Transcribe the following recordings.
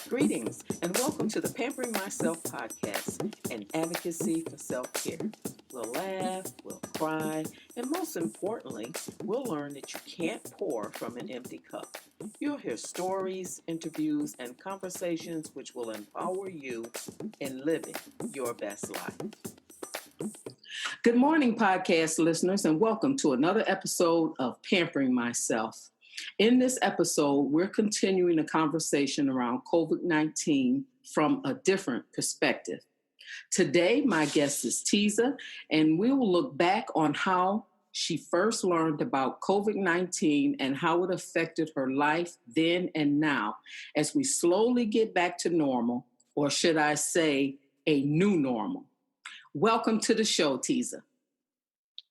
Greetings and welcome to the Pampering Myself podcast, an advocacy for self-care. We'll laugh, we'll cry, and most importantly, we'll learn that you can't pour from an empty cup. You'll hear stories, interviews, and conversations which will empower you in living your best life. Good morning, podcast listeners, and welcome to another episode of Pampering Myself. In this episode, we're continuing a conversation around COVID-19 from a different perspective. Today, my guest is Teza, and we will look back on how she first learned about COVID-19 and how it affected her life then and now as we slowly get back to normal, or should I say, a new normal. Welcome to the show, Teza.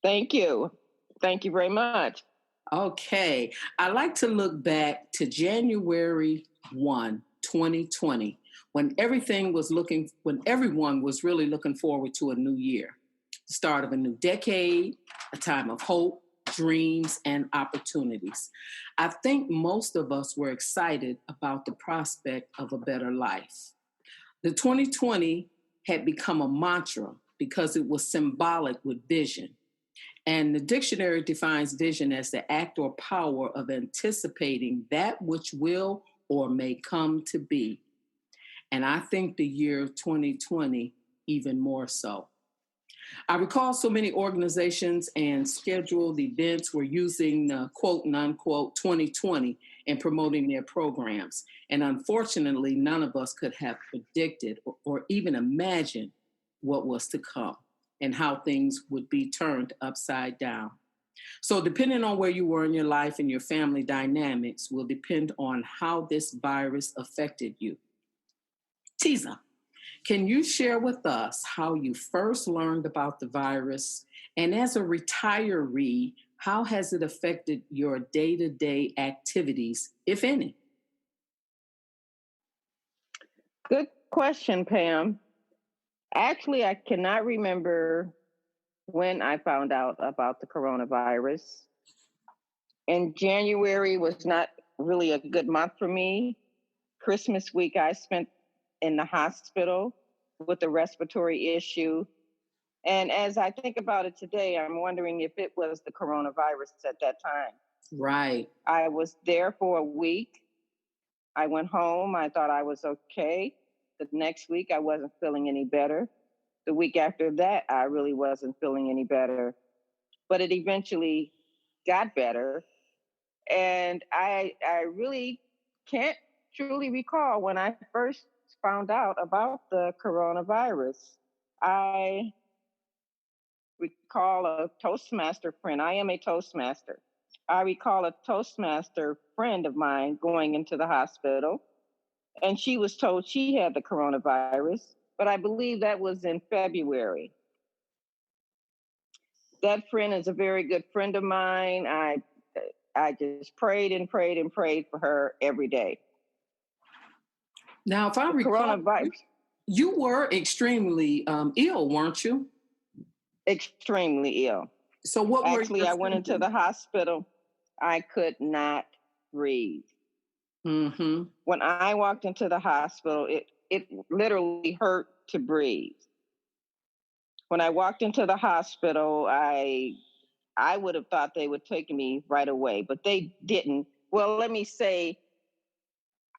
Thank you. Thank you very much. Okay. I like to look back to January 1, 2020, when everyone was really looking forward to a new year, the start of a new decade, a time of hope, dreams, and opportunities. I think most of us were excited about the prospect of a better life. The 2020 had become a mantra because it was symbolic with vision. And the dictionary defines vision as the act or power of anticipating that which will or may come to be. And I think the year 2020 even more so. I recall so many organizations and scheduled events were using the quote and unquote 2020 in promoting their programs. And unfortunately, none of us could have predicted or even imagined what was to come and how things would be turned upside down. So depending on where you were in your life and your family dynamics will depend on how this virus affected you. Teza, can you share with us how you first learned about the virus? And as a retiree, how has it affected your day-to-day activities, if any? Good question, Pam. Actually, I cannot remember when I found out about the coronavirus. And January was not really a good month for me. Christmas week, I spent in the hospital with a respiratory issue. And as I think about it today, I'm wondering if it was the coronavirus at that time. Right. I was there for a week. I went home. I thought I was okay. The next week, I wasn't feeling any better. The week after that, I really wasn't feeling any better. But it eventually got better. And I really can't truly recall when I first found out about the coronavirus. I recall a Toastmaster friend. I am a Toastmaster. I recall a Toastmaster friend of mine going into the hospital. And she was told she had the coronavirus, but I believe that was in February. That friend is a very good friend of mine. I just prayed and prayed and prayed for her every day. Now, if I recall, you were extremely ill, weren't you? Extremely ill. So what were Actually, I went into the hospital. I could not breathe. Mm-hmm. When I walked into the hospital, it literally hurt to breathe. When I walked into the hospital, I would have thought they would take me right away, but they didn't. Well, let me say,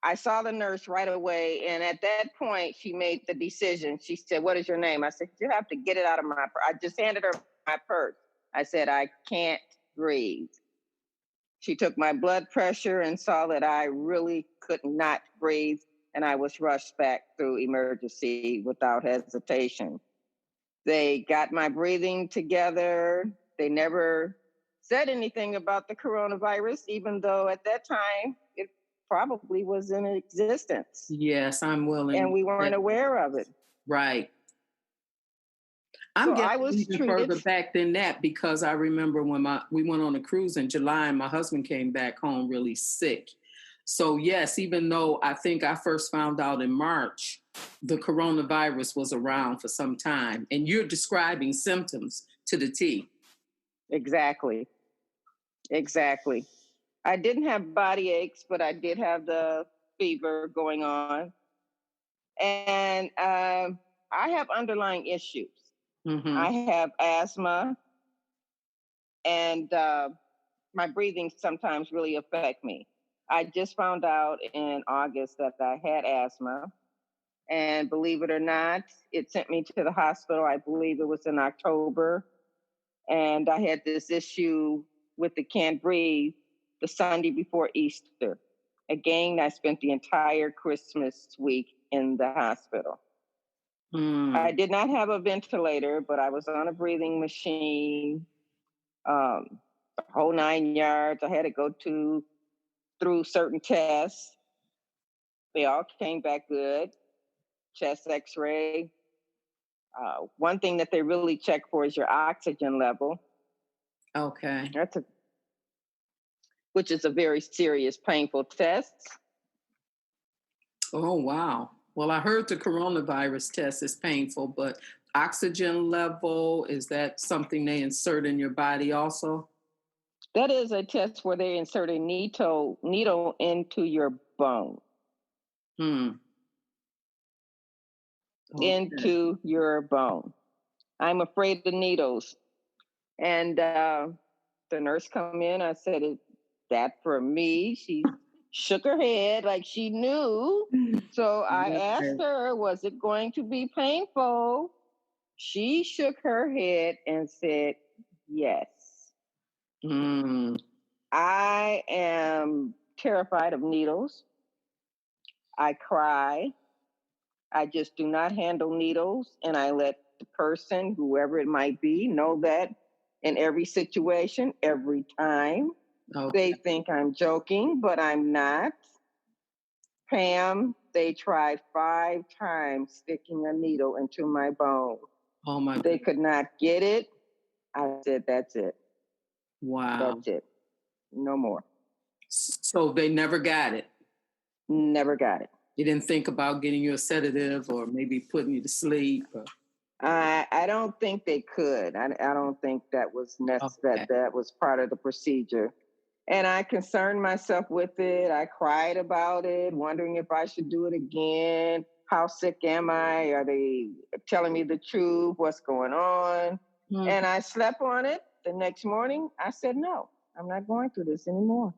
I saw the nurse right away, and at that point, she made the decision. She said, "What is your name?" I said, "You have to get it out of my purse." I just handed her my purse. I said, "I can't breathe." She took my blood pressure and saw that I really could not breathe, and I was rushed back through emergency without hesitation. They got my breathing together. They never said anything about the coronavirus, even though at that time it probably was in existence. Yes, I'm willing. And we weren't aware of it. Right. I'm getting even further back than that because I remember when we went on a cruise in July and my husband came back home really sick. So yes, even though I think I first found out in March, the coronavirus was around for some time. And you're describing symptoms to the T. Exactly. I didn't have body aches, but I did have the fever going on. And I have underlying issues. I Mm-hmm. have asthma, and my breathing sometimes really affect me. I just found out in August that I had asthma, and believe it or not, it sent me to the hospital. I believe it was in October, and I had this issue with the can't breathe the Sunday before Easter. Again, I spent the entire Christmas week in the hospital. I Mm. did not have a ventilator, but I was on a breathing machine, the whole 9 yards. I had to go to through certain tests. They all came back good. Chest X-ray. One thing that they really check for is your oxygen level. Okay. That's a which is a very serious, painful test. Oh, wow. Well, I heard the coronavirus test is painful, but oxygen level, is that something they insert in your body also? That is a test where they insert a needle into your bone, Hmm. Okay. into your bone. I'm afraid of needles. And the nurse come in. I said, "Is that for me?" She shook her head like she knew. So I asked Right. her, "Was it going to be painful?" She shook her head and said, "Yes." Mm. I am terrified of needles. I cry. I just do not handle needles, and I let the person, whoever it might be, know that in every situation, every time. They Okay. think I'm joking, but I'm not. Pam, they tried 5 times sticking a needle into my bone. Oh my They goodness. could not get it. I said, "That's it. Wow. That's it. No more." So they never got it. Never got it. You didn't think about getting you a sedative or maybe putting you to sleep. Or, I don't think they could. I don't think that was okay. that was part of the procedure. And I concerned myself with it. I cried about it, wondering if I should do it again. How sick am I? Are they telling me the truth? What's going on? Mhm. And I slept on it. The next morning, I said, "No, I'm not going through this anymore."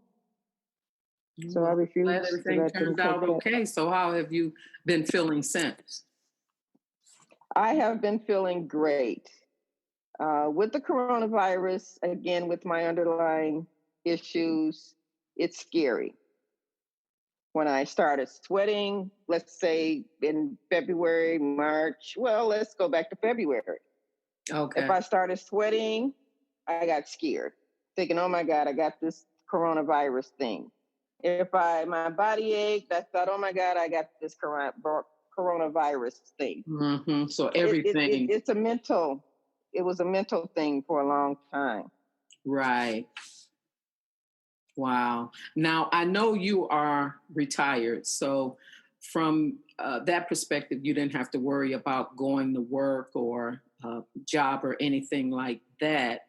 So I Well, glad refused to everything let them turned take out that. okay. So how have you been feeling since? I have been feeling great. With the coronavirus, again, with my underlying issues, it's scary. When I started sweating, let's say in February, March, well, let's go back to February. If Okay. I started sweating, I got scared, thinking, "Oh my God, I got this coronavirus thing." If my body ached, I thought, "Oh my God, I got this coronavirus thing." So everything, It's a mental, it was a mental thing for a long time. right. Wow. Now, I know you are retired. So, from that perspective, you didn't have to worry about going to work or job or anything like that.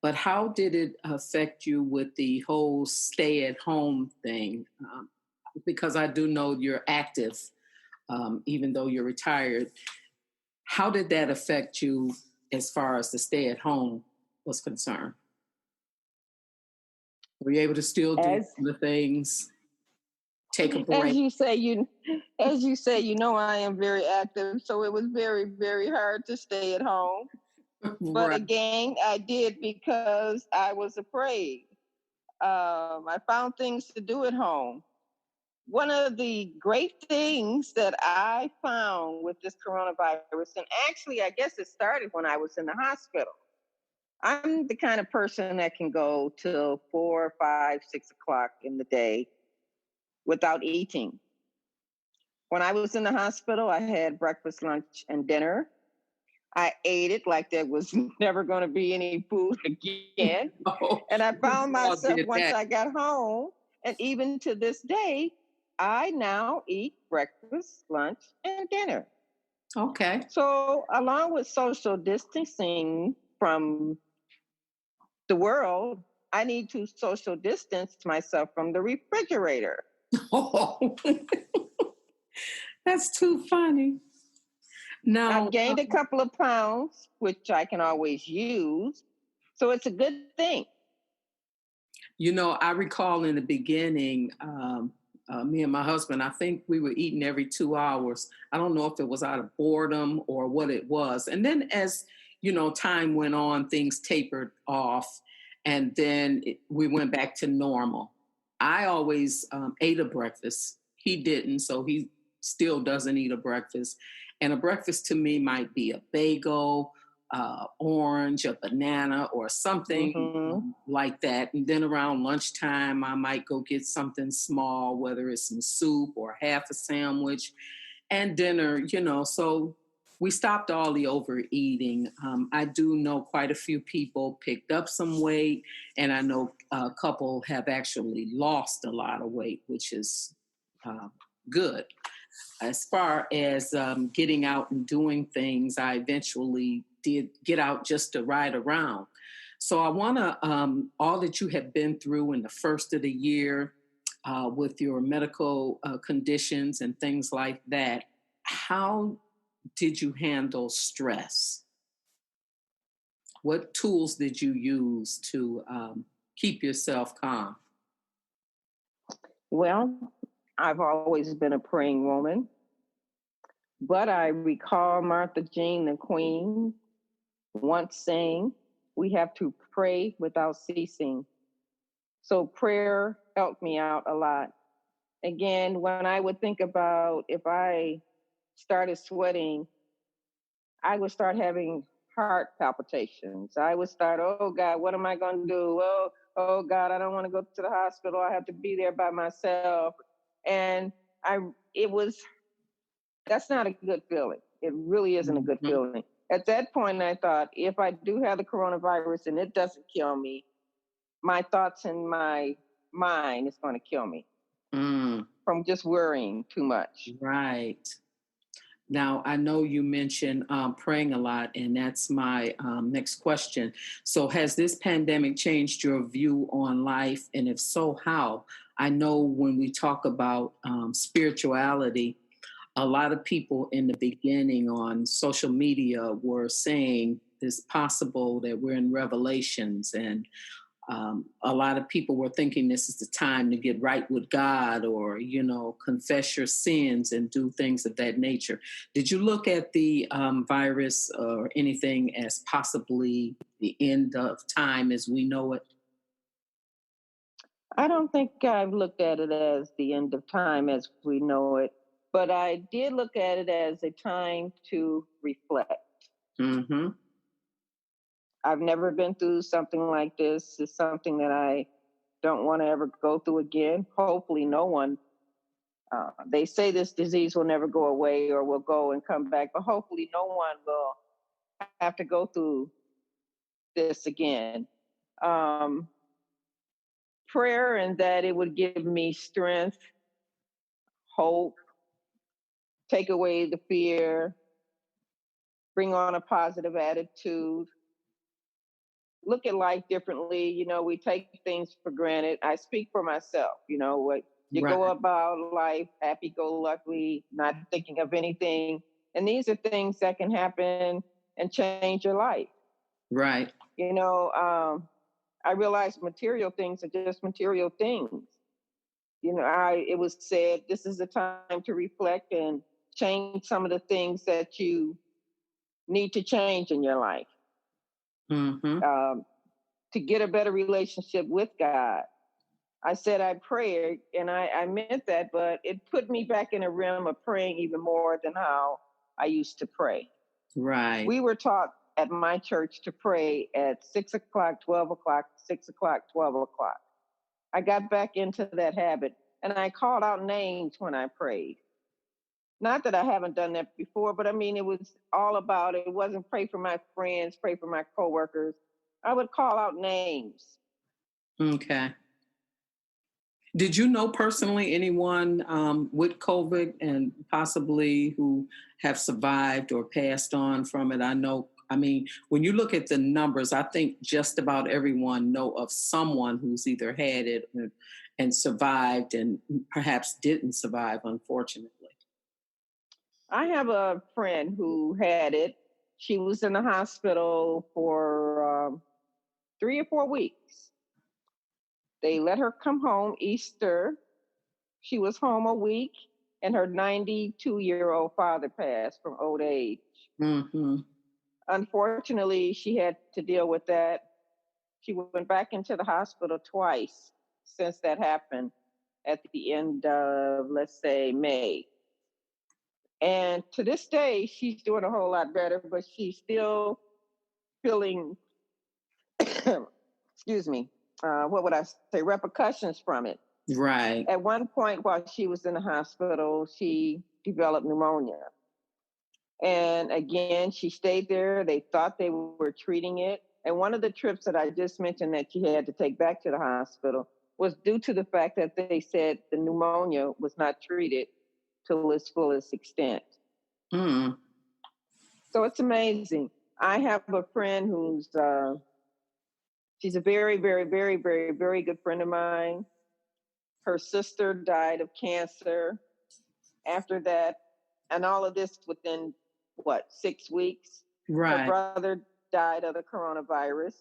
But how did it affect you with the whole stay at home thing? Because I do know you're active, even though you're retired. How did that affect you as far as the stay at home was concerned? Were you able to still do As the things, take a as break? you say, as you say, I am very active, so it was very, very hard to stay at home. But Right. again, I did because I was afraid. I found things to do at home. One of the great things that I found with this coronavirus, and actually, I guess it started when I was in the hospital. I'm the kind of person that can go till 4, 5, 6 o'clock in the day without eating. When I was in the hospital, I had breakfast, lunch, and dinner. I ate it like there was never going to be any food again. Oh, And I we found all myself did once that. I got home, and even to this day, I now eat breakfast, lunch, and dinner. Okay. So, along with social distancing from the world, I need to social distance myself from the refrigerator. Oh, That's too funny. I've Now, gained a couple of pounds, which I can always use. So it's a good thing. I recall in the beginning, me and my husband, I think we were eating every 2 hours. I don't know if it was out of boredom or what it was. And then as, time went on, things tapered off. And then we went back to normal. I always ate a breakfast. He didn't. So he still doesn't eat a breakfast. And a breakfast to me might be a bagel, orange, a banana, or something Hmm. like that. And then around lunchtime, I might go get something small, whether it's some soup or half a sandwich, and dinner, So we stopped all the overeating. I do know quite a few people picked up some weight, and I know a couple have actually lost a lot of weight, which is uh, good. As far as getting out and doing things, I eventually did get out just to ride around. So I want to, all that you have been through in the first of the year with your medical conditions and things like that, how did you handle stress? What tools did you use to keep yourself calm? Well, I've always been a praying woman, but I recall Martha Jean, the Queen, once saying, "We have to pray without ceasing." So prayer helped me out a lot. Again, when I would think about if I started sweating, I would start having heart palpitations. I would start, oh God, what am I going to do? Oh God, I don't want to go to the hospital. I have to be there by myself. And it was, that's not a good feeling. It really isn't a good Mhm. feeling. At that point, I thought, if I do have the coronavirus and it doesn't kill me, my thoughts and my mind is going to kill me Mm, from just worrying too much. right. Now, I know you mentioned praying a lot, and that's my next question. So, has this pandemic changed your view on life? And if so, how? I know when we talk about spirituality, a lot of people in the beginning on social media were saying it's possible that we're in Revelations, and a lot of people were thinking this is the time to get right with God, or, confess your sins and do things of that nature. Did you look at the virus or anything as possibly the end of time as we know it? I don't think I've looked at it as the end of time as we know it, but I did look at it as a time to reflect. Mm-hmm. I've never been through something like this. It's something that I don't want to ever go through again. Hopefully, no one. They say this disease will never go away or will go and come back, but hopefully, no one will have to go through this again. Um, Prayer and that it would give me strength, hope, take away the fear, bring on a positive attitude, look at life differently. We take things for granted. I speak for myself, what you Right, go about life happy go lucky, not thinking of anything. And these are things that can happen and change your life. right, You know, I realize material things are just material things. It was said this is a time to reflect and change some of the things that you need to change in your life. mm-hmm. Um, to get a better relationship with God. I said I prayed and I meant that, but it put me back in a realm of praying even more than how I used to pray. Right. We were taught at my church to pray at 6 o'clock, 12 o'clock, 6 o'clock, 12 o'clock. I got back into that habit and I called out names when I prayed. Not that I haven't done that before, but I mean, it was all about it. It wasn't pray for my friends, pray for my coworkers. I would call out names. Okay. Did you know personally anyone with COVID and possibly who have survived or passed on from it? I mean, when you look at the numbers, I think just about everyone know of someone who's either had it and survived and perhaps didn't survive, unfortunately. I have a friend who had it. She was in the hospital for 3 or 4 weeks. They let her come home Easter. She was home a week, and her 92-year-old father passed from old age. Mm-hmm. Unfortunately, she had to deal with that. She went back into the hospital twice since that happened at the end of, let's say, May. And to this day, she's doing a whole lot better, but she's still feeling, excuse me, what would I say, repercussions from it. Right. At one point, while she was in the hospital, she developed pneumonia. And again, she stayed there. They thought they were treating it. And one of the trips that I just mentioned that she had to take back to the hospital was due to the fact that they said the pneumonia was not treated to its fullest extent. Mm. So it's amazing. I have a friend who's, she's a very, very, very, very, very good friend of mine. Her sister died of cancer after that, and all of this within what, 6 weeks. Her Right. brother died of the coronavirus.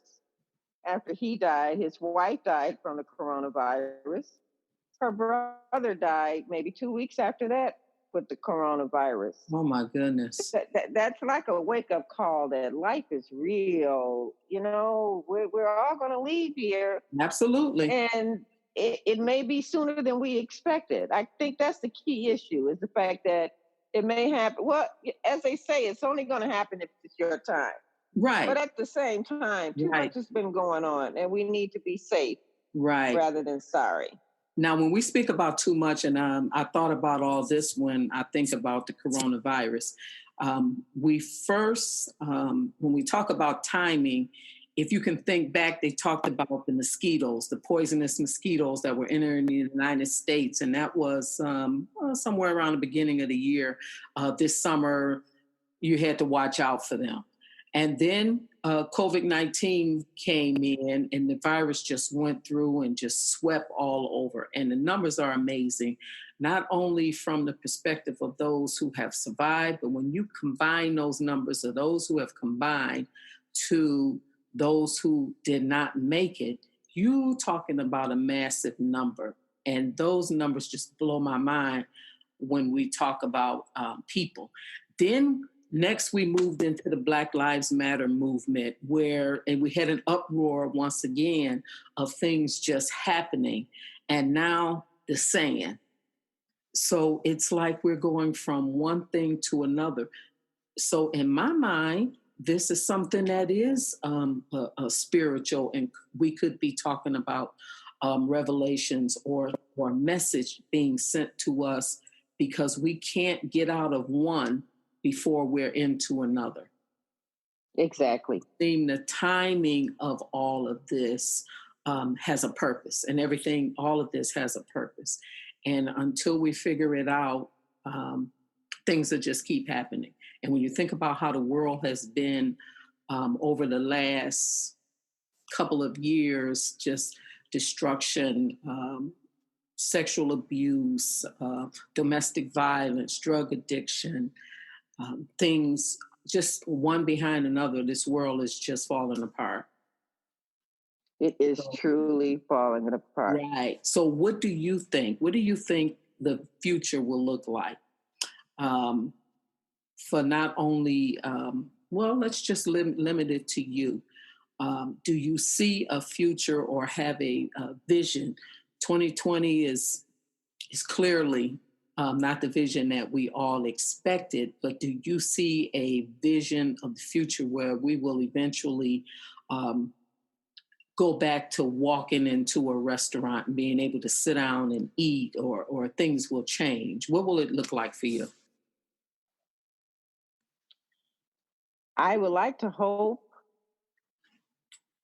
After he died, his wife died from the coronavirus. Her brother died maybe 2 weeks after that with the coronavirus. Oh my goodness. That's like a wake up call that life is real. You know, we're all going to leave here, Absolutely. and it may be sooner than we expected. I think that's the key issue, is the fact that it may happen. Well, as they say, it's only going to happen if it's your time. Right. But at the same time, too Right. much has been going on, and we need to be safe Right. rather than sorry. Now, when we speak about too much, and I thought about all this when I think about the coronavirus, we first, when we talk about timing, if you can think back, they talked about the mosquitoes, the poisonous mosquitoes that were entering the United States, and that was somewhere around the beginning of the year. This summer, you had to watch out for them. And then COVID-19 came in, and the virus just went through and just swept all over. And the numbers are amazing, not only from the perspective of those who have survived, but when you combine those numbers of those who have combined to those who did not make it, you talking about a massive number. And those numbers just blow my mind when we talk about people. Then next, we moved into the Black Lives Matter movement, and we had an uproar once again of things just happening. And now the saying. So it's like we're going from one thing to another. So in my mind, this is something that is a spiritual, and we could be talking about revelations or a message being sent to us, because we can't get out of one before we're into another. Exactly. The timing of all of this has a purpose, and everything, all of this has a purpose. And until we figure it out, things will just keep happening. And when you think about how the world has been over the last couple of years, just destruction, sexual abuse, domestic violence, drug addiction, things just one behind another, this world is just falling apart. It is truly falling apart. Right. So what do you think? What do you think the future will look like? For not only, well, let's just limit it to you. Do you see a future or have a vision? 2020 is clearly not the vision that we all expected, but do you see a vision of the future where we will eventually go back to walking into a restaurant and being able to sit down and eat, or things will change? What will it look like for you? I would like to hope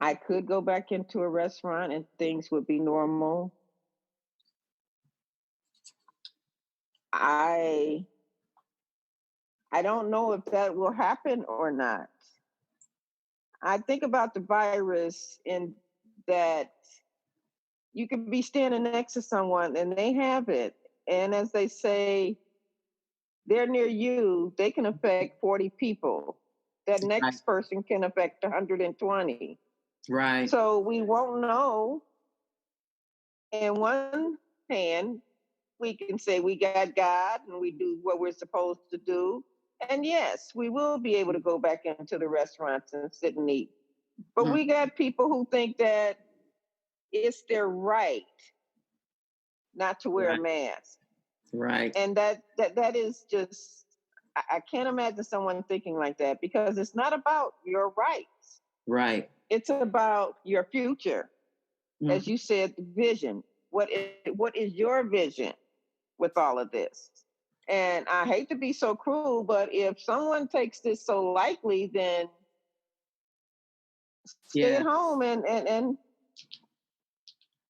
I could go back into a restaurant and things would be normal. I I don't know if that will happen or not. I think about the virus in that you could be standing next to someone and they have it. And as they say, they're near you, they can affect 40 people. That Right. next person can affect 120. Right. So we won't know. In one hand, we can say we got God and we do what we're supposed to do. And yes, we will be able to go back into the restaurants and sit and eat. But Mm. we got people who think that it's their right not to wear a Right. mask. Right. And that is just, I can't imagine someone thinking like that, because it's not about your rights. Right. It's about your future. As Mhm. you said, the vision. What is your vision with all of this? And I hate to be so cruel, but if someone takes this so lightly, then stay at Yeah. home and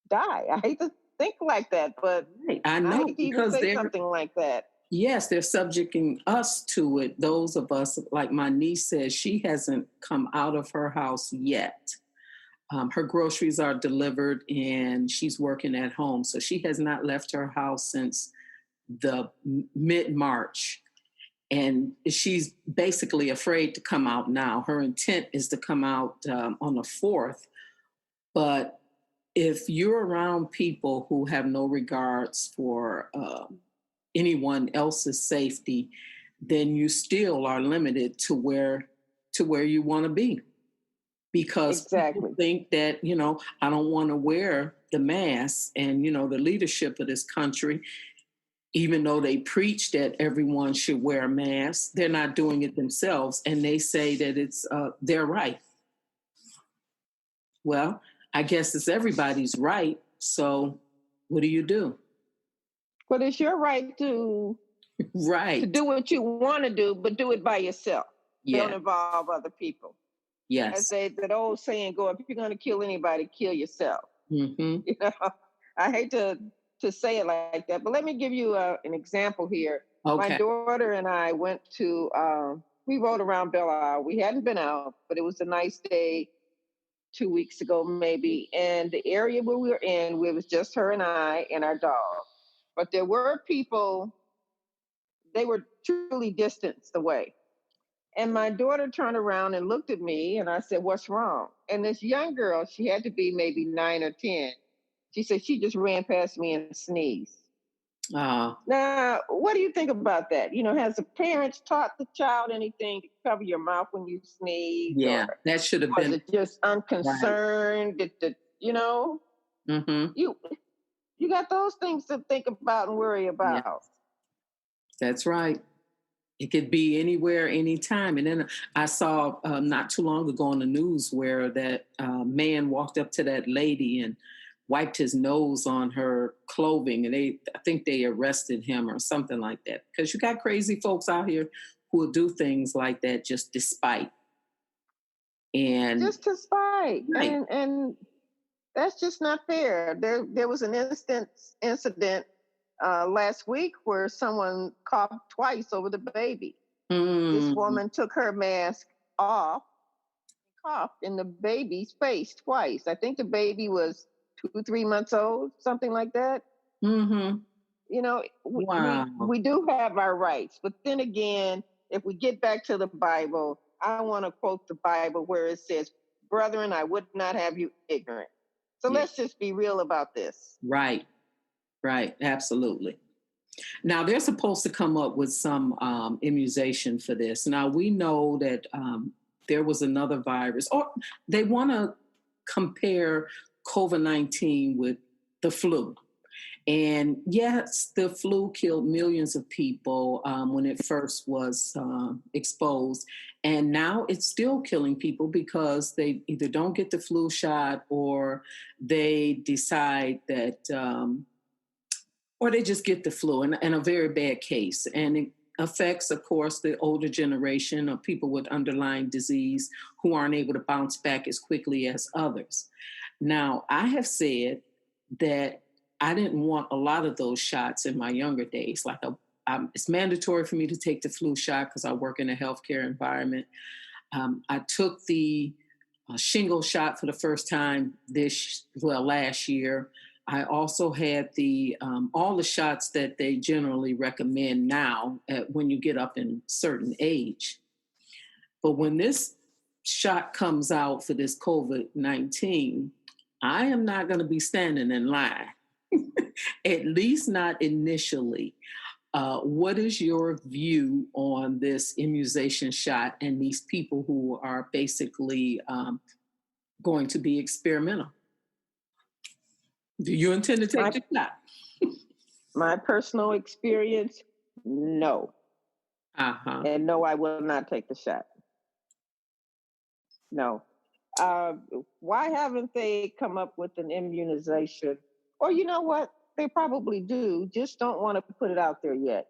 die. I hate to think like that, but Right. I I know hate to even because say they're something like that. yes, they're subjecting us to it. Those of us, like my niece says, she hasn't come out of her house yet. Her groceries are delivered and she's working at home. So she has not left her house since the mid March. And she's basically afraid to come out now. Her intent is to come out on the 4th. But if you're around people who have no regards for anyone else's safety, then you still are limited to where you want to be, because people Exactly. think that, I don't want to wear the mask. And the leadership of this country, even though they preach that everyone should wear a mask, they're not doing it themselves, and they say that it's their right. Well, I guess it's everybody's right. So what do you do? But it's your right to Right. do what you want to do, but do it by yourself. Don't Yeah. involve other people. As Yes. they that old saying go, if you're going to kill anybody, kill yourself. Hmm. You know, I hate to say it like that, but let me give you an example here. My Okay. daughter and I went to we rode around Belle Isle. We hadn't been out, but it was a nice day 2 weeks ago, maybe. And the area where we were in, it was just her and I and our dog. But there were people, they were truly distanced away. And my daughter turned around and looked at me, and I said, "What's wrong?" And this young girl, she had to be maybe 9 or 10. She said she just ran past me and sneezed. Uh, Now, what do you think about that? Has the parents taught the child anything to cover your mouth when you sneeze, or yeah, that should have was been it just right. unconcerned? Hmm. You you got those things to think about and worry Yeah, about. that's right. It could be anywhere, anytime. And then I saw not too long ago on the news where that man walked up to that lady and wiped his nose on her clothing, and I think they arrested him or something like that. Because you got crazy folks out here who will do things like that just despite. And Just to spite. right. And that's just not fair. There was an incident last week where someone coughed twice over the baby. This Mm, woman took her mask off, coughed in the baby's face twice. I think the baby was 2, 3 months old, something like that. mm-hmm. Wow. We do have our rights, but then again, if we get back to the Bible, I want to quote the Bible where it says, "Brethren, I would not have you ignorant." So Yeah. let's just be real about this. Right. Right. Absolutely. Now they're supposed to come up with some immunization for this. Now we know that there was another virus, or they want to compare COVID-19 with the flu. And yes, the flu killed millions of people when it first was exposed. And now it's still killing people because they either don't get the flu shot, or they decide that or they just get the flu in a very bad case. And it affects, of course, the older generation of people with underlying disease who aren't able to bounce back as quickly as others. Now, I have said that I didn't want a lot of those shots in my younger days. It's mandatory for me to take the flu shot because I work in a healthcare environment. I took the shingle shot for the first time last year. I also had the all the shots that they generally recommend now when you get up in certain age. But when this shot comes out for this COVID-19, I am not going to be standing in line, at least not initially. What is your view on this immunization shot and these people who are basically going to be experimental? Do you intend to take My the shot? my personal experience, no. Uh huh. And no, I will not take the shot. No. Uh, why haven't they come up with an immunization? Or you know what? They probably do, just don't want to put it out there yet.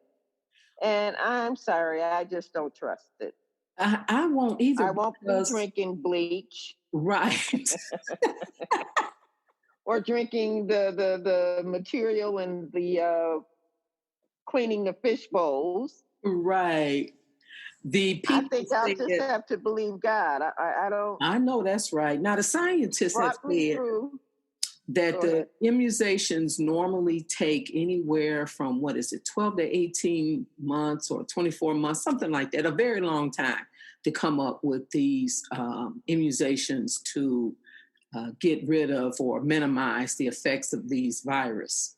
And I'm sorry, I just don't trust it. I won't either I won't be because drinking bleach right, or drinking the material and the cleaning the fish bowls. right. The I people think I'll say just that have to believe God. I don't. I know that's right. Now the He scientists have brought me said through. that Go the ahead. immunizations normally take anywhere from what is it, 12 to 18 months or 24 months, something like that, a very long time to come up with these immunizations to get rid of or minimize the effects of these virus.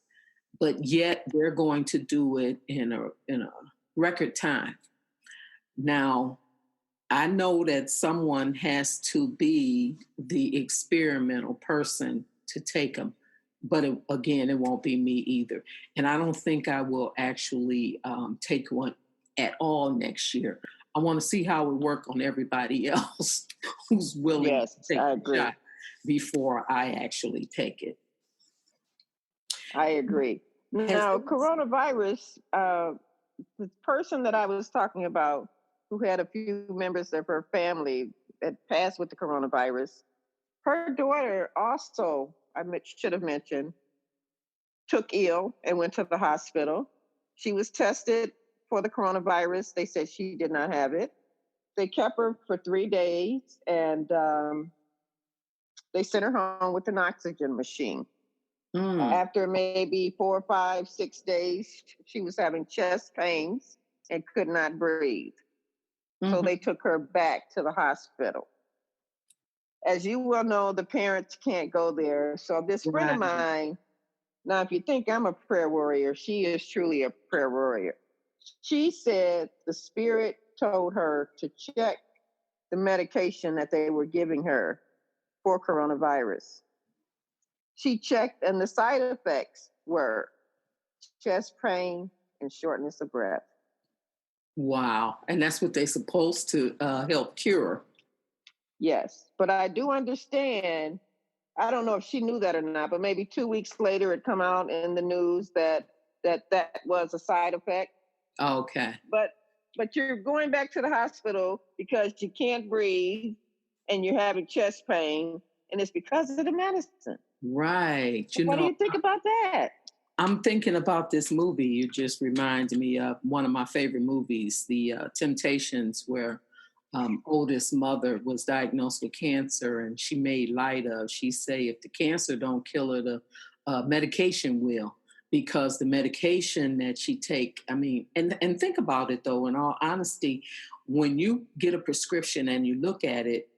But yet they're going to do it in a record time. Now, I know that someone has to be the experimental person to take them, but again, it won't be me either. And I don't think I will actually take one at all next year. I want to see how it work on everybody else who's willing Yes, to take I the agree. shot before I actually take it. I agree. Has Now, coronavirus, the person that I was talking about who had a few members of her family that passed with the coronavirus, her daughter also, should have mentioned, took ill and went to the hospital. She was tested for the coronavirus. They said she did not have it. They kept her for 3 days and they sent her home with an oxygen machine. mm, After maybe 4, 5, 6 days, she was having chest pains and could not breathe. So mhm, they took her back to the hospital. As you well know, the parents can't go there. So this friend of right. mine, now if you think I'm a prayer warrior, she is truly a prayer warrior. She said the spirit told her to check the medication that they were giving her for coronavirus. She checked, and the side effects were chest pain and shortness of breath. Wow. And that's what they're supposed to help cure. Yes, but I do understand. I don't know if she knew that or not, but maybe 2 weeks later, it come out in the news that that was a side effect. Okay. But you're going back to the hospital because you can't breathe and you're having chest pain, and it's because of the medicine. Right. What do you think about that? I'm thinking about this movie. You just reminded me of one of my favorite movies, The Temptations, where oldest mother was diagnosed with cancer, and she made light of. She say, if the cancer don't kill her, the medication will, because the medication that she take. I mean, and think about it though. In all honesty, when you get a prescription and you look at it,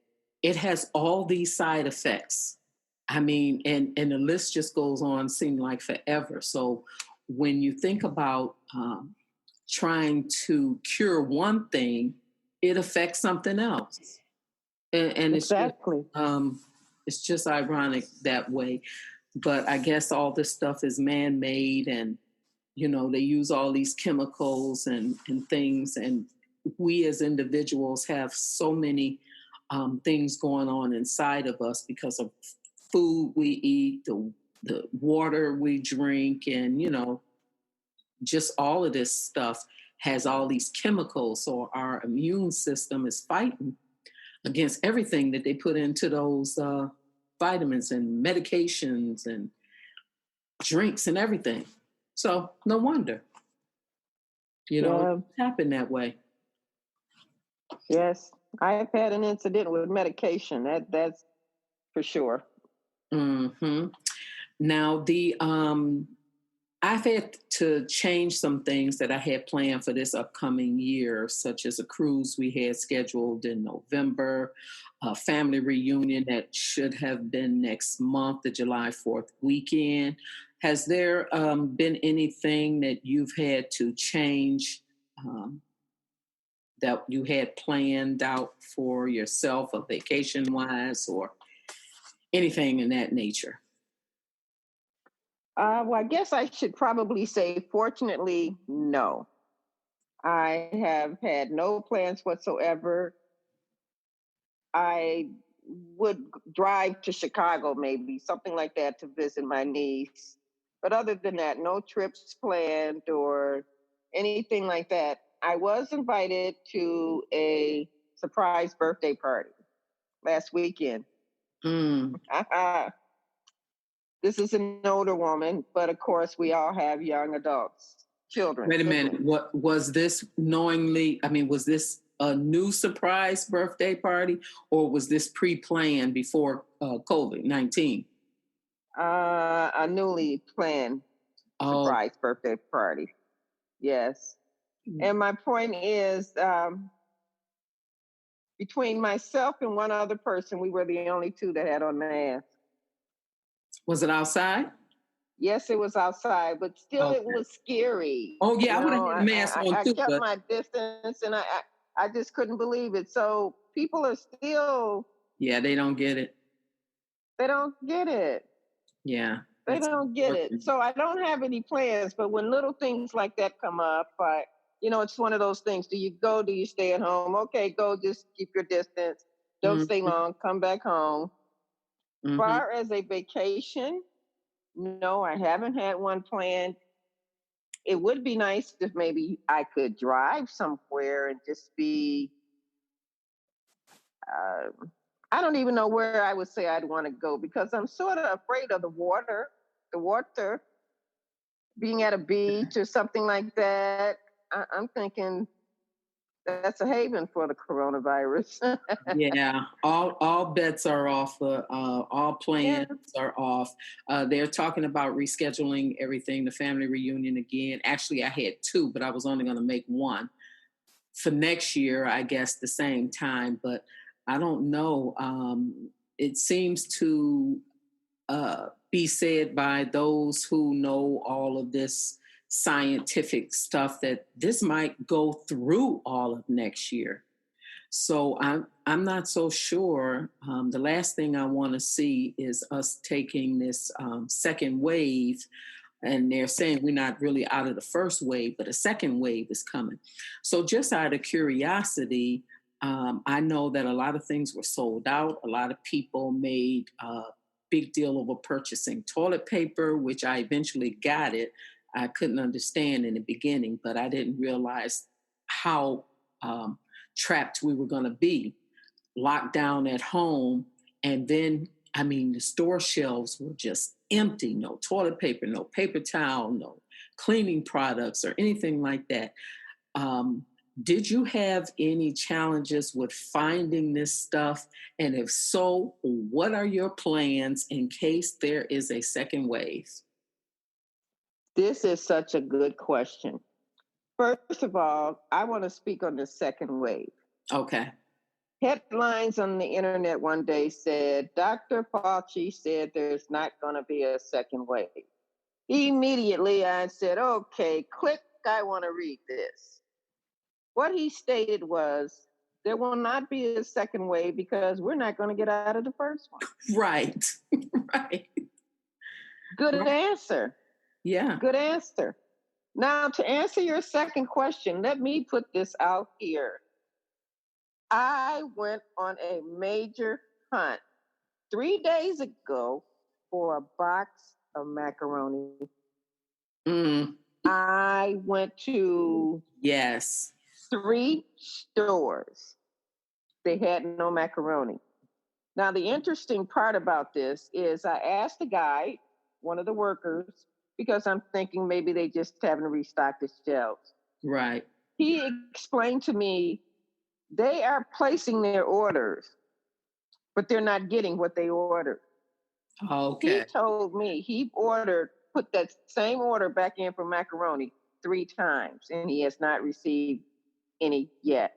it has all these side effects. I mean, and the list just goes on, seem like forever. So when you think about trying to cure one thing, it affects something else, and Exactly. it's just ironic that way. But I guess all this stuff is man-made, and they use all these chemicals and things, and we as individuals have so many things going on inside of us because of food we eat, the water we drink, and just all of this stuff has all these chemicals. So our immune system is fighting against everything that they put into those vitamins and medications and drinks and everything. So no wonder, it Yeah. happened that way. Yes. I have had an incident with medication. That's for sure. Hmm. Now the I've had to change some things that I had planned for this upcoming year, such as a cruise we had scheduled in November, a family reunion that should have been next month, the July 4th weekend. Has there been anything that you've had to change um, that you had planned out for yourself, a vacation wise, or anything in that nature? Well, I guess I should probably say, fortunately, no. I have had no plans whatsoever. I would drive to Chicago, maybe something like that, to visit my niece. But other than that, no trips planned or anything like that. I was invited to a surprise birthday party last weekend. Mm. This is an older woman, but of course, we all have young adults, children, Wait a minute. siblings. What was this knowingly? I mean, was this a new surprise birthday party or was this pre planned before COVID-19? A newly planned Oh, surprise birthday party. Yes. And my point is, between myself and one other person, we were the only two that had on masks. was it outside? Yes, it was outside, but still, it Okay. was scary. Oh, yeah, You I would have know, had a mask on I too, kept but my distance, and I just couldn't believe it. So people are still, yeah, they don't get it. they don't get it. Yeah, They that's don't get it. unfortunate. So I don't have any plans, but when little things like that come up, it's one of those things. Do you go? Do you stay at home? Okay, go. Just keep your distance. Don't stay Mm-hmm, long. Come back home. mm-hmm. Far as a vacation, no, I haven't had one planned. It would be nice if maybe I could drive somewhere and just be. Uh, I don't even know where I would say I'd want to go because I'm sort of afraid of the water. The water, being at a beach or something like that. I'm thinking that's a haven for the coronavirus. Yeah, all bets are off. All Yeah. plans are off. They're talking about rescheduling everything, the family reunion again. Actually, I had two, but I was only going to make one for next year. I guess the same time, but I don't know. It seems to be said by those who know all of this scientific stuff that this might go through all of next year. So I'm not so sure. The last thing I want to see is us taking this second wave, and they're saying we're not really out of the first wave, but a second wave is coming. So just out of curiosity, I know that a lot of things were sold out. A lot of people made a big deal over purchasing toilet paper, which I eventually got it. I couldn't understand in the beginning, but I didn't realize how trapped we were going to be, locked down at home. And then, I mean, the store shelves were just empty, no toilet paper, no paper towel, no cleaning products or anything like that. Um, did you have any challenges with finding this stuff? And if so, what are your plans in case there is a second wave? This is such a good question. First of all, I want to speak on the second wave. Okay. Headlines on the internet one day said Dr. Fauci said there's not going to be a second wave. Immediately I said, okay, click, I want to read this. What he stated was there will not be a second wave because we're not going to get out of the first one. Right. Right. Good Right. answer. Yeah. Good answer. Now, to answer your second question, let me put this out here. I went on a major hunt 3 days ago for a box of macaroni. Mm, I went to yes. 3 stores. They had no macaroni. Now, the interesting part about this is I asked the guy, one of the workers, because I'm thinking maybe they just haven't restocked the shelves. Right. He explained to me they are placing their orders, but they're not getting what they ordered. He Okay. told me he put that same order back in for macaroni 3 times, and he has not received any yet.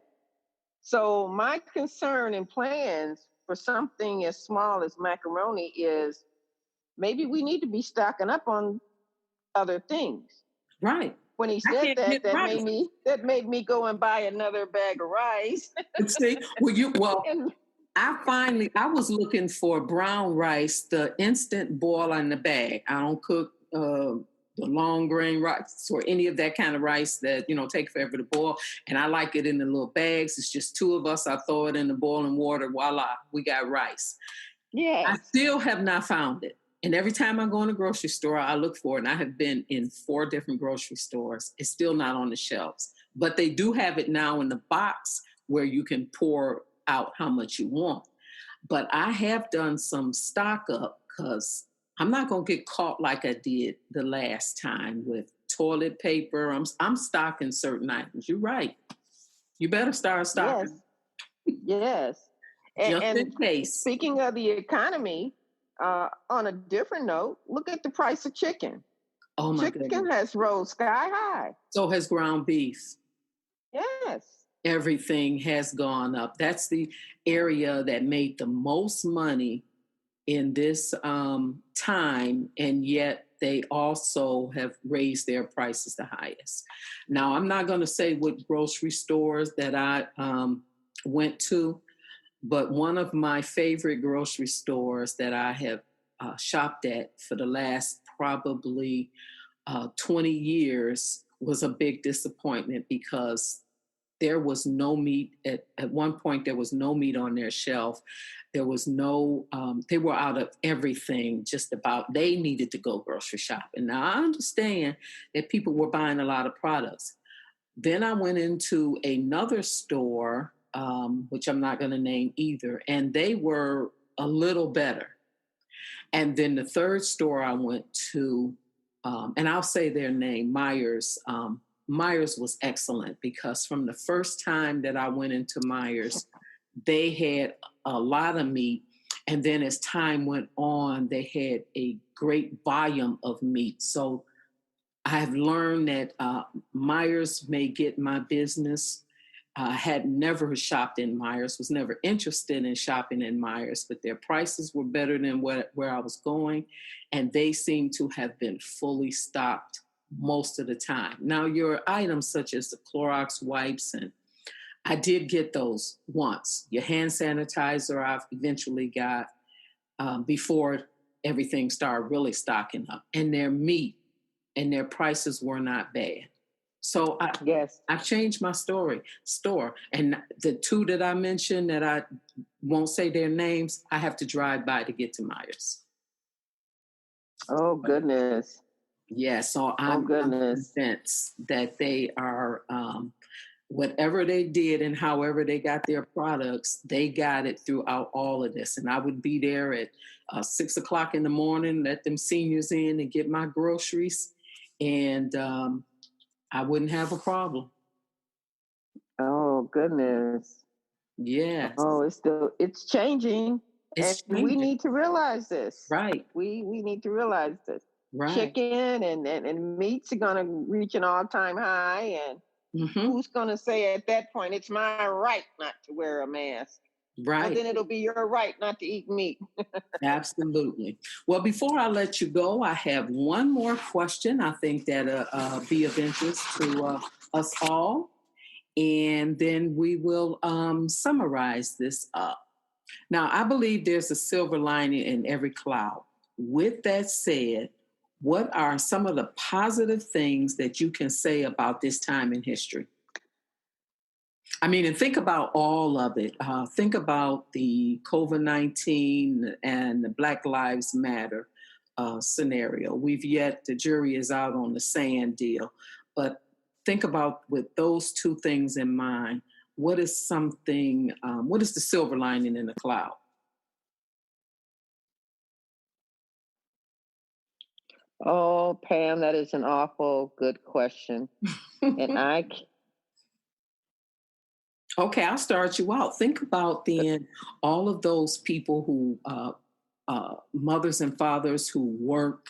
So my concern and plans for something as small as macaroni is maybe we need to be stocking up on other things. Right. When he I said can't that, get rice. that made me go and buy another bag of rice. And see, And I was looking for brown rice, the instant boil in the bag. I don't cook the long grain rice or any of that kind of rice that, take forever to boil. And I like it in the little bags. It's just two of us. I throw it in the boiling water. Voila, we got rice. I yes, still have not found it. And every time I go in a grocery store, I look for it. And I have been in 4 different grocery stores. It's still not on the shelves. But they do have it now in the box where you can pour out how much you want. But I have done some stock up because I'm not going to get caught like I did the last time with toilet paper. I'm stocking certain items. You're right. You better start yes, stocking yes. just And in case. speaking of the economy, on a different note, look at the price of chicken. Oh my Chicken goodness. has rose sky high. So has ground beef. Yes. Everything has gone up. That's the area that made the most money in this time, and yet they also have raised their prices the highest. Now, I'm not going to say what grocery stores that I went to, but one of my favorite grocery stores that I have shopped at for the last probably 20 years was a big disappointment because there was no meat at one point. There was no meat on their shelf. There was no they were out of everything. Just about, they needed to go grocery shopping. Now I understand that people were buying a lot of products. Then I went into another store, which I'm not going to name either, and they were a little better. And then the third store I went to, and I'll say their name, Myers. Myers was excellent because from the first time that I went into Myers, they had a lot of meat. And then as time went on, they had a great volume of meat. So I've learned that Myers may get my business. Had never shopped in Myers, was never interested in shopping in Myers, but their prices were better than where I was going. And they seem to have been fully stocked most of the time. Now, your items such as the Clorox wipes, and I did get those once. Your hand sanitizer, I've eventually got before everything started really stocking up. And their meat and their prices were not bad. So Yes. I've changed my store. And the 2 that I mentioned that I won't say their names, I have to drive by to get to Myers. Oh goodness. Yeah, so Oh I'm goodness. convinced that they are, whatever they did and however they got their products, they got it throughout all of this. And I would be there at 6 o'clock in the morning, let them seniors in and get my groceries. And I wouldn't have a problem. Oh goodness. Yes, Oh, it's changing, and it's we changing. need to realize this. Right, We need to realize this. right. Chicken and meats are gonna reach an all-time high, and Hmm. who's gonna say at that point it's my right not to wear a mask? Well, Right, then it'll be your right not to eat meat. absolutely. Well, before I let you go, I have one more question. I think that be of interest to us all, and then we will summarize this up. Now, I believe there's a silver lining in every cloud. With that said, what are some of the positive things that you can say about this time in history? I mean, and think about all of it. Think about the COVID-19 and the Black Lives Matter scenario. The jury is out on the sand deal. But think about, with those 2 things in mind, what is what is the silver lining in the cloud? Oh, Pam, that is an awful good question. And Okay, I'll start you out. Think about then all of those people who mothers and fathers who work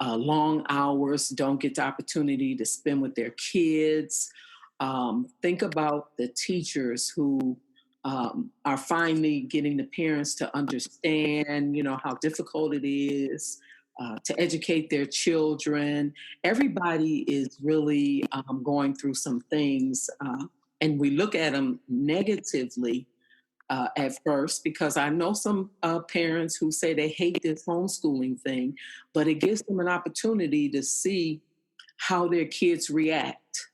long hours, don't get the opportunity to spend with their kids. Think about the teachers who are finally getting the parents to understand, how difficult it is to educate their children. Everybody is really going through some things, and we look at them negatively at first, because I know some parents who say they hate this homeschooling thing, but it gives them an opportunity to see how their kids react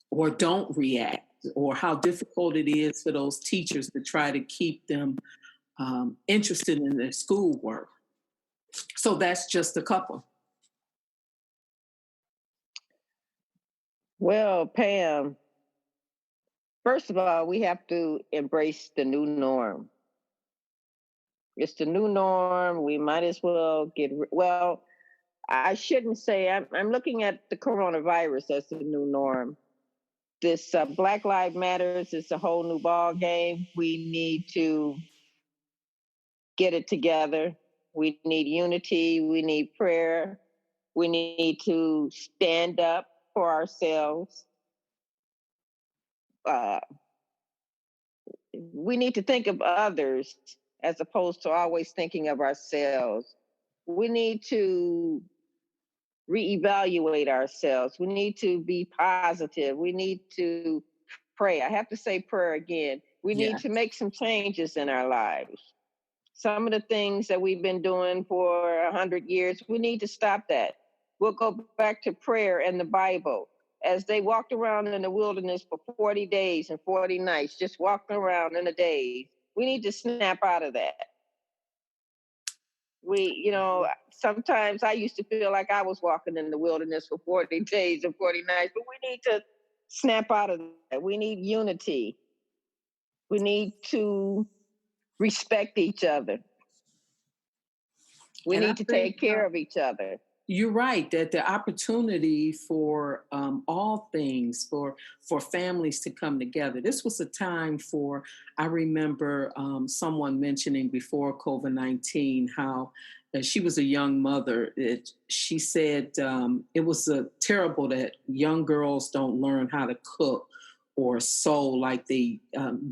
or don't react, or how difficult it is for those teachers to try to keep them interested in their schoolwork. So that's just a couple. Well, Pam, first of all, we have to embrace the new norm. It's the new norm. We might as well well, I shouldn't say, I'm looking at the coronavirus as the new norm. This Black Lives Matters is a whole new ball game. We need to get it together. We need unity. We need prayer. We need to stand up for ourselves. We need to think of others as opposed to always thinking of ourselves. We need to reevaluate ourselves. We need to be positive. We need to pray. I have to say prayer again. We need to make some changes in our lives. Some of the things that we've been doing for 100 years, we need to stop that. We'll go back to prayer and the Bible. As they walked around in the wilderness for 40 days and 40 nights, just walking around in the days, we need to snap out of that. Sometimes I used to feel like I was walking in the wilderness for 40 days and 40 nights, but we need to snap out of that. We need unity. We need to respect each other. We need to take care of each other. You're right that the opportunity for all things for families to come together. This was a time for. I remember someone mentioning before COVID-19 how she was a young mother. She said it was terrible that young girls don't learn how to cook or sew like they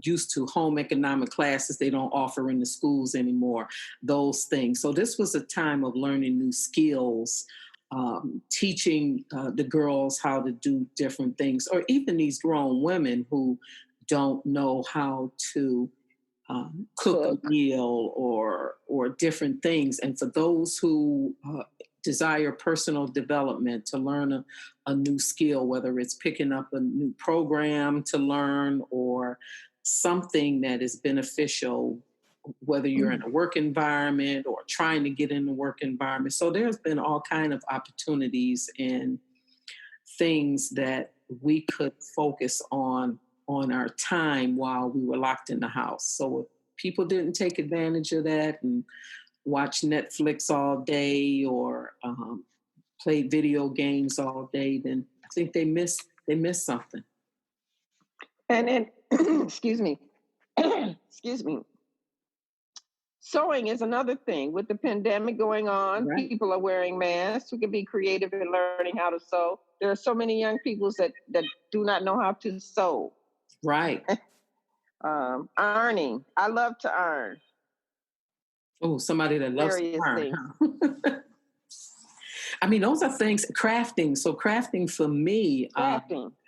used to. Home economic classes they don't offer in the schools anymore, those things. So this was a time of learning new skills, teaching the girls how to do different things, or even these grown women who don't know how to cook a meal or different things. And for those who desire personal development, to learn a new skill, whether it's picking up a new program to learn or something that is beneficial, whether you're in a work environment or trying to get in the work environment. So there's been all kind of opportunities and things that we could focus on our time while we were locked in the house. So if people didn't take advantage of that and watch Netflix all day or play video games all day, then I think they missed something. And then, excuse me, sewing is another thing. With the pandemic going on, right. People are wearing masks. We can be creative in learning how to sew. There are so many young people that do not know how to sew. Right. Ironing. I love to iron. Oh, somebody that loves to iron. Huh? I mean, those are things, crafting. So crafting for me,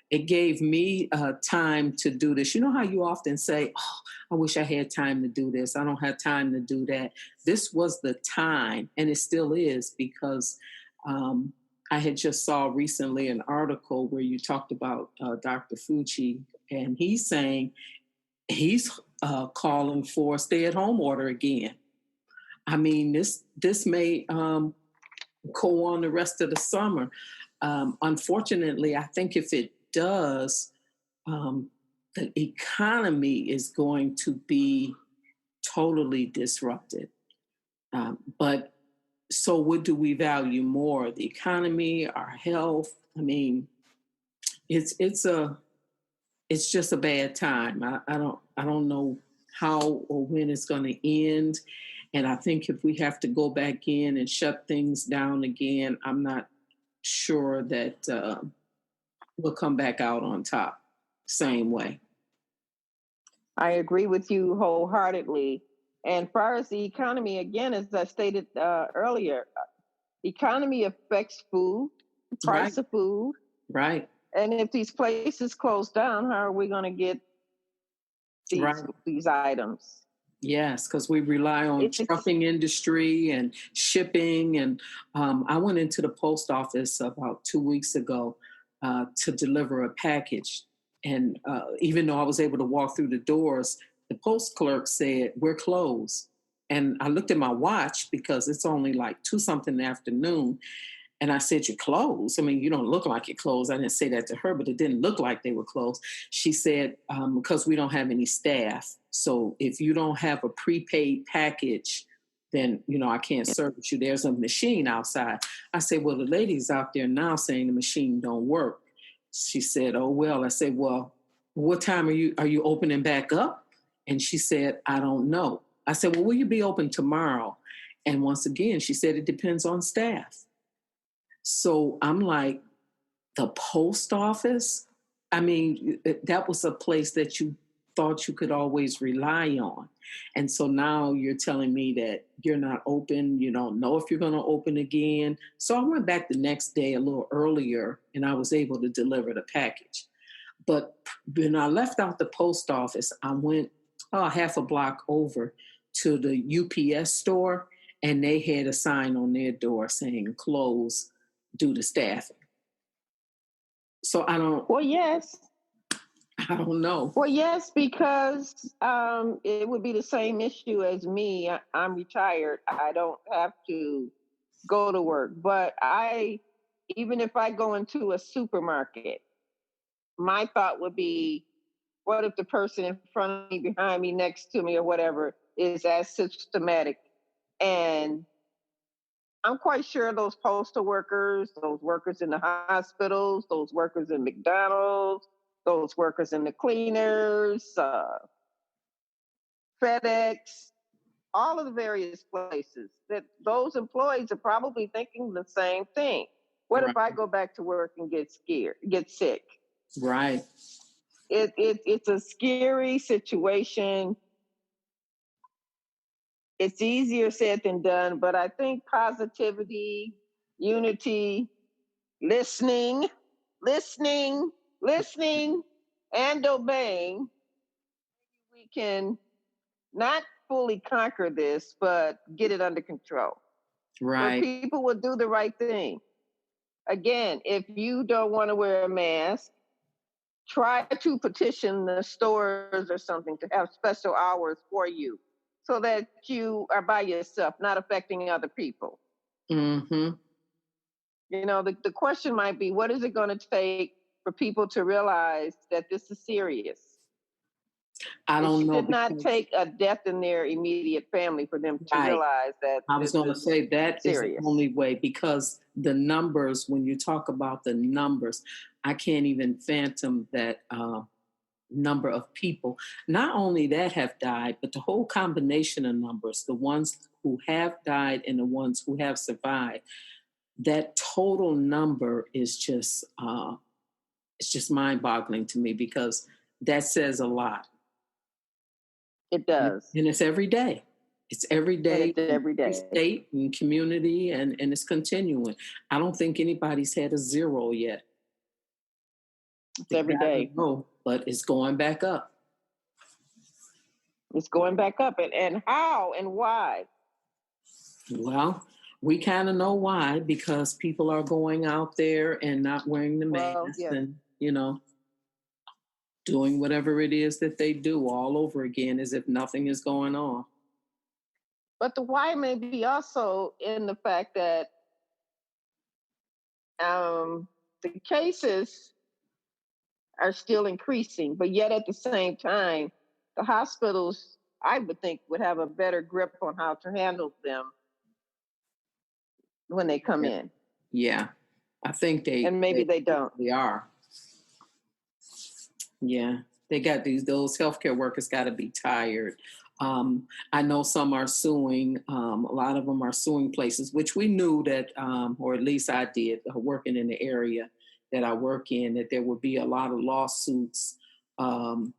it gave me time to do this. You know how you often say, oh, I wish I had time to do this. I don't have time to do that. This was the time, and it still is, because I had just saw recently an article where you talked about Dr. Fauci, and he's saying he's calling for a stay-at-home order again. I mean, this may go on the rest of the summer. Unfortunately, I think if it does, the economy is going to be totally disrupted. But so what do we value more? The economy, our health? I mean, it's just a bad time. I don't know how or when it's going to end. And I think if we have to go back in and shut things down again, I'm not sure that we'll come back out on top same way. I agree with you wholeheartedly. And far as the economy, again, as I stated earlier, economy affects food, the Right, price of food. right, And if these places close down, how are we going to get right. these items? Yes, because we rely on It's trucking industry and shipping. And I went into the post office about 2 weeks ago to deliver a package. And even though I was able to walk through the doors, the post clerk said, "We're closed." And I looked at my watch because it's only like two something in the afternoon. And I said, "You're closed. I mean, you don't look like you're closed." I didn't say that to her, but it didn't look like they were closed. She said, "Because we don't have any staff. So if you don't have a prepaid package, then, I can't service you. There's a machine outside." I said, "Well, the lady's out there now saying the machine don't work." She said, "Oh, well." I said, "Well, what time are you opening back up?" And she said, "I don't know." I said, "Well, will you be open tomorrow?" And once again, she said, "It depends on staff." So I'm like, the post office? I mean, that was a place that you thought you could always rely on. And so now you're telling me that you're not open. You don't know if you're going to open again. So I went back the next day a little earlier and I was able to deliver the package. But when I left out the post office, I went half a block over to the UPS store and they had a sign on their door saying close due to staffing. So well, yes. I don't know. Well, yes, because it would be the same issue as me. I'm retired. I don't have to go to work. But even if I go into a supermarket, my thought would be, what if the person in front of me, behind me, next to me, or whatever, is as systematic? And I'm quite sure those postal workers, those workers in the hospitals, those workers in McDonald's, those workers in the cleaners, FedEx, all of the various places, that those employees are probably thinking the same thing. What Right. if I go back to work and get sick? Right. It's a scary situation. It's easier said than done, but I think positivity, unity, listening, listening, listening, and obeying, we can not fully conquer this, but get it under control. Where Right. people will do the right thing. Again, if you don't want to wear a mask, try to petition the stores or something to have special hours for you so that you are by yourself, not affecting other people. Mm-hmm. The question might be, what is it going to take for people to realize that this is serious? I It don't know should not because take a death in their immediate family for them to right. realize that I was this going to is say that is the serious. only way because the numbers, when you talk about the numbers, I can't even phantom that number of people. Not only that have died, but the whole combination of numbers, the ones who have died and the ones who have survived, that total number is just it's just mind-boggling to me because that says a lot. It does. And it's every day. It's every And day it's in every every day. state and community, and it's continuing. I don't think anybody's had a zero yet. It's They every got day. low, but it's going back up. It's going back up. And how and why? Well, we kind of know why because people are going out there and not wearing the Well, mask yes. and, doing whatever it is that they do all over again as if nothing is going on. But the why may be also in the fact that the cases are still increasing, but yet at the same time, the hospitals, I would think, would have a better grip on how to handle them when they come Yeah. in. Yeah. I think And maybe they don't. they are. Yeah, those healthcare workers got to be tired. I know some are suing. A lot of them are suing places, which we knew that, or at least I did, working in the area that I work in, that there would be a lot of lawsuits um,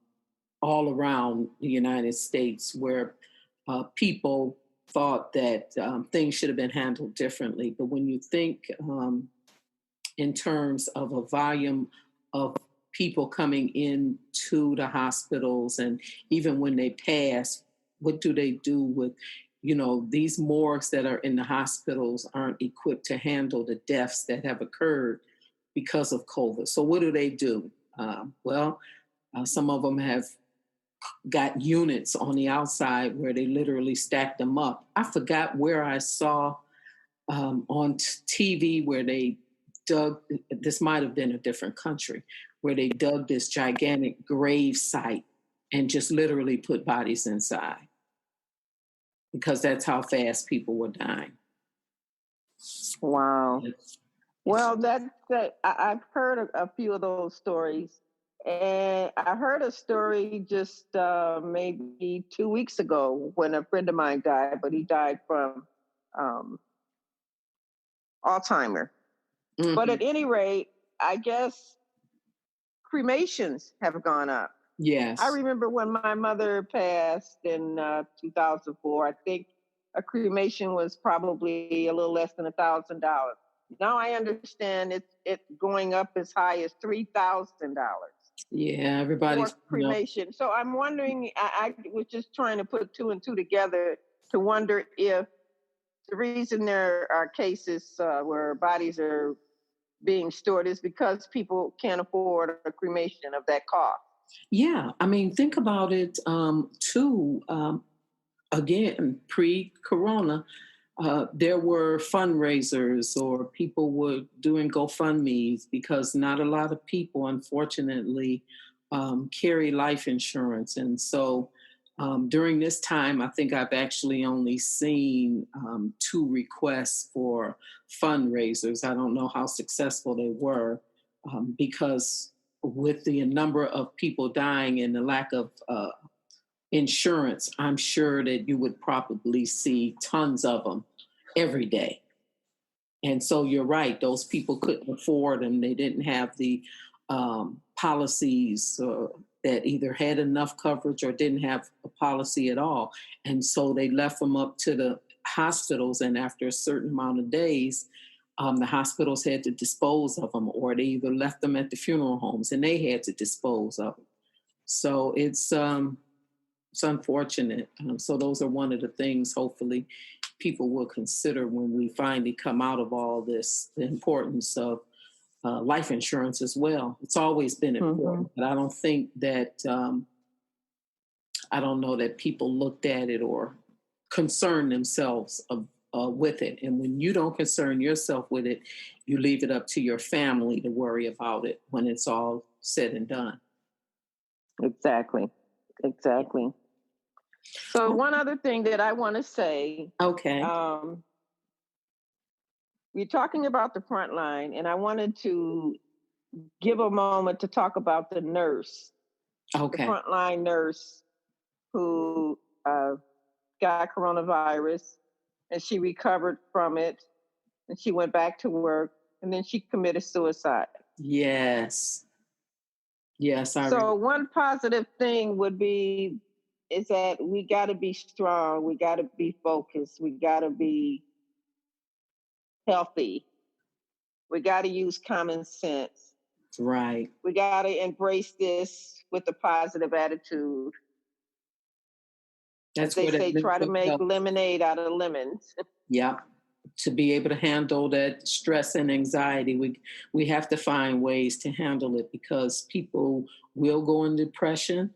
all around the United States where people thought that things should have been handled differently. But when you think in terms of a volume of people coming into the hospitals, and even when they pass, what do they do with, these morgues that are in the hospitals aren't equipped to handle the deaths that have occurred because of COVID. So what do? Some of them have got units on the outside where they literally stack them up. I forgot where I saw on TV where they dug, this might have been a different country, where they dug this gigantic grave site and just literally put bodies inside because that's how fast people were dying. Wow. Well, I've heard a few of those stories, and I heard a story just maybe 2 weeks ago when a friend of mine died, but he died from Alzheimer. Mm-hmm. But at any rate, I guess cremations have gone up. Yes. I remember when my mother passed in 2004, I think a cremation was probably a little less than $1,000. Now I understand it's going up as high as $3,000. Yeah, everybody's for cremation. So I'm wondering, I was just trying to put two and two together to wonder if the reason there are cases where bodies are being stored is because people can't afford a cremation of that cost. Yeah, I mean, think about it too. Again, pre-corona, there were fundraisers or people were doing GoFundMe's because not a lot of people, unfortunately, carry life insurance. And so during this time, I think I've actually only seen 2 requests for fundraisers. I don't know how successful they were because with the number of people dying and the lack of insurance, I'm sure that you would probably see tons of them every day. And so you're right, those people couldn't afford them. They didn't have the policies that either had enough coverage or didn't have a policy at all. And so they left them up to the hospitals. And after a certain amount of days, the hospitals had to dispose of them, or they either left them at the funeral homes and they had to dispose of them. So it's unfortunate. So those are one of the things, hopefully, people will consider when we finally come out of all this, the importance of life insurance as well. It's always been important, but I don't think that, I don't know that people looked at it or concern themselves with it. And when you don't concern yourself with it, you leave it up to your family to worry about it when it's all said and done. Exactly. So one other thing that I want to say. Okay. We're talking about the front line, and I wanted to give a moment to talk about the nurse. Okay. The frontline nurse who got coronavirus, and she recovered from it, and she went back to work, and then she committed suicide. Yes. So one positive thing would be is that we got to be strong, we got to be focused, we got to be healthy, we got to use common sense. Right. We got to embrace this with a positive attitude. As they say, try to make lemonade out of lemons. Yeah. To be able to handle that stress and anxiety, we have to find ways to handle it because people will go in depression.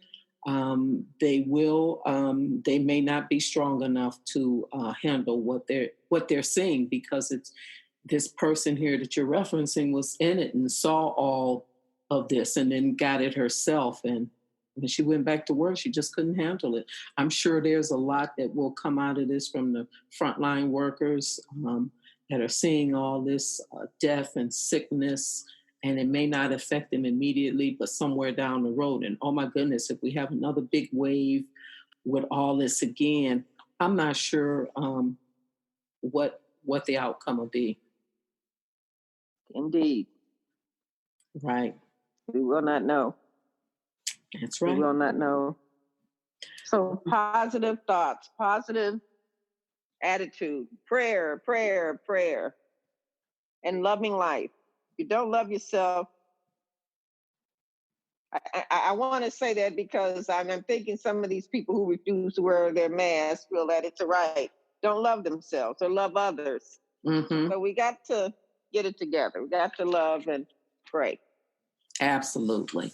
They may not be strong enough to handle what they're seeing because it's this person here that you're referencing was in it and saw all of this and then got it herself. And when she went back to work, she just couldn't handle it. I'm sure there's a lot that will come out of this from the frontline workers that are seeing all this death and sickness and it may not affect them immediately, but somewhere down the road. And oh my goodness, if we have another big wave with all this again, I'm not sure what the outcome will be. Indeed. Right. We will not know. That's We right. will not know. So positive thoughts, positive attitude, prayer, prayer, prayer, and loving life. If you don't love yourself, I want to say that because I'm thinking some of these people who refuse to wear their mask feel that it's a right. Don't love themselves or love others. Mm-hmm. So we got to get it together. We got to love and pray. Absolutely.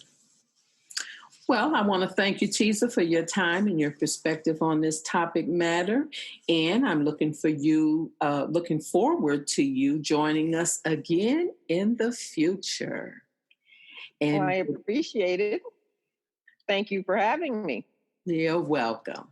Well, I want to thank you, Teza, for your time and your perspective on this topic matter. And I'm looking forward to you joining us again in the future. Well, I And appreciate it. Thank you for having me. you're welcome.